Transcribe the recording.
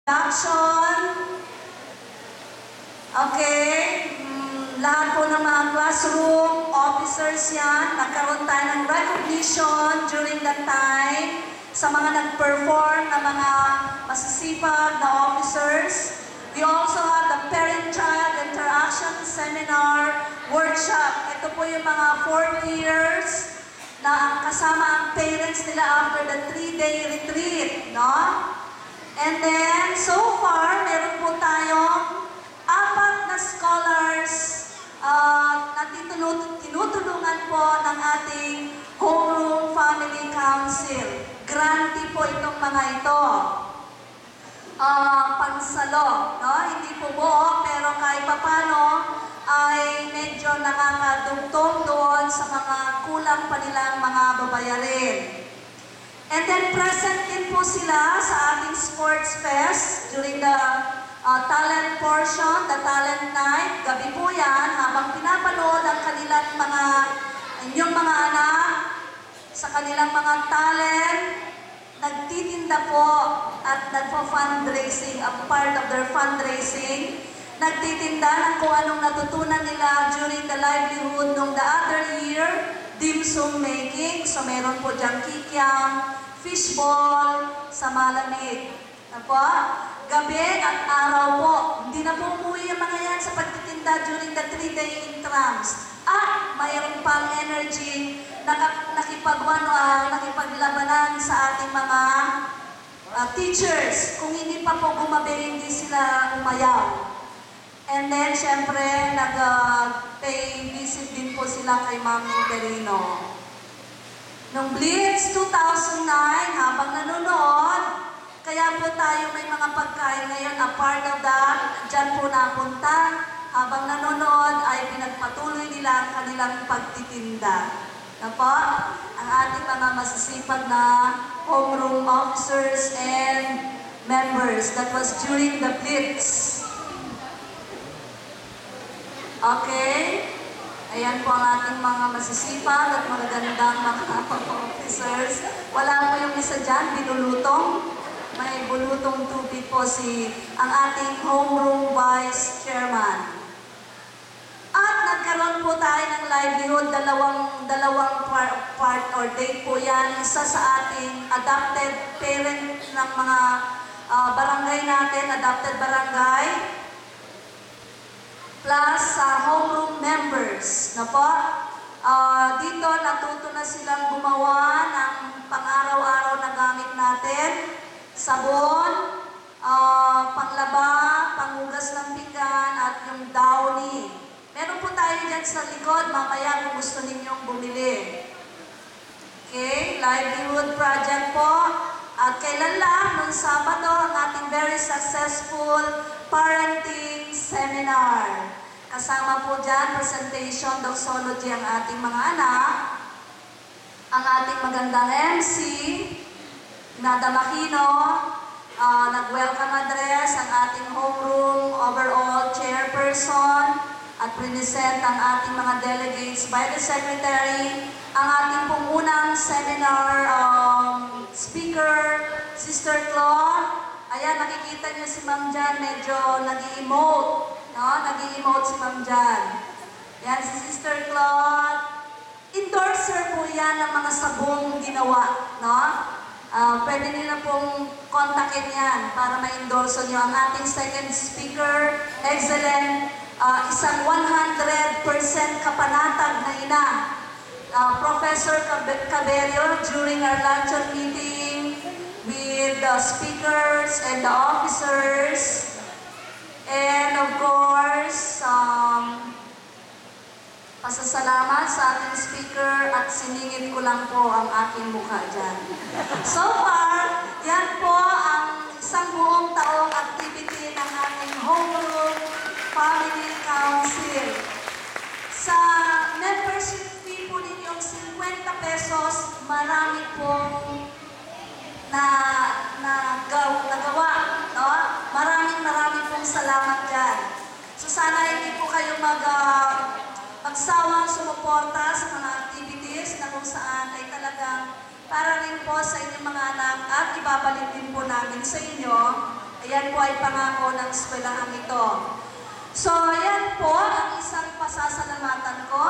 Action. Okay. Lahat po ng mga classroom officers yan, nagkaroon tayo ng recognition during that time sa mga nag-perform na mga masisipag na officers. We also have the parent-child interaction seminar workshop. Ito po yung mga 4 years na kasama ang parents nila after the 3-day retreat, no? And then, so far, meron po tayong 4 na scholars na tinutulungan po ng ating Homeroom Family Council. Grantee po itong mga ito. Pansalo, no? Hindi po buo, pero kahit papano ay medyo nakakadugtong doon sa mga kulang pa nilang mga babayarin. And then present din po sila sa ating sports fest during the talent portion, the talent night. Gabi po yan, habang pinapanood ang kanilang inyong mga anak sa kanilang mga talent, nagtitinda po at nagpo-fundraising, a part of their fundraising. Nagtitinda ng kung anong natutunan nila during the livelihood nung the other year, dim sum making. So meron po diyang kikiam, fishball, sa malamig. Apo? Gabi at araw po. Hindi na po umuwi yung mga yan sa pagtitinda during the 3-day intrams. At mayroon pang energy nakipaglabanan sa ating mga teachers. Kung hindi pa po gumabi, hindi sila umayaw. And then, syempre, nag-pay visit din po sila kay Ma'am Interino. Nung Blitz 2009, habang nanonood, kaya po tayo may mga pagkain ngayon, a part of that, dyan po napunta. Habang nanonood, ay pinagpatuloy nila ang kanilang pagtitinda. Na po, ang ating mga masisipag na homeroom officers and members. That was during the Blitz. Okay? Ayan po ang ating mga masisipag at magagandang mga officers. Wala po yung isa dyan, binulutong. May bulutong tubig po ang ating homeroom vice chairman. At nagkaroon po tayo ng livelihood, dalawang part or date po yan. Isa sa ating adopted parent ng mga barangay natin, adopted barangay. Plus homeroom members na po. Dito natuto na silang gumawa ng pang-araw-araw na gamit natin. Sabon, panglaba, panghugas ng pinggan, at yung downy. Meron po tayo dyan sa likod, mamaya kung gusto ninyong bumili. Okay, livelihood project po. At kailan lang, noong Sabado, ang ating very successful parenting seminar. Kasama po dyan, presentation, doxology ang ating mga anak. Ang ating magandang MC, Nada Makino, nag-welcome address ang ating homeroom overall chairperson at present ang ating mga delegates by the secretary. Ang ating pong unang seminar speaker, Sister Claude. Ayan, nakikita niyo si Ma'am Jan, medyo nag-i-emote. No? Nag-i-emote si Ma'am Jan. Yan, si Sister Claude. Endorser po yan ng mga sabong ginawa. No? Pwede nila pong kontakin yan para ma-endorso nyo. Ang ating second speaker, excellent, isang 100% kapanatag na ina. Professor Caberio, during our luncheon meeting with the speakers and the officers. And of course, pasasalamat sa ating speaker at siningit ko lang po ang aking mukha dyan. So far, yan po ang isang buong taong activity ng ating Homeroom Family Council. Sa membership fee po ninyong 50 pesos, marami pong nagawa. No? Maraming pong salamat dyan. So sana hindi po kayo magsawang sumuporta sa mga activities na kung saan ay talagang para rin po sa inyong mga anak at ibabalik din po namin sa inyo Ayan po ay pangako ng eskwelahang ito. So, ayan po ang isang pasasalamatan ko.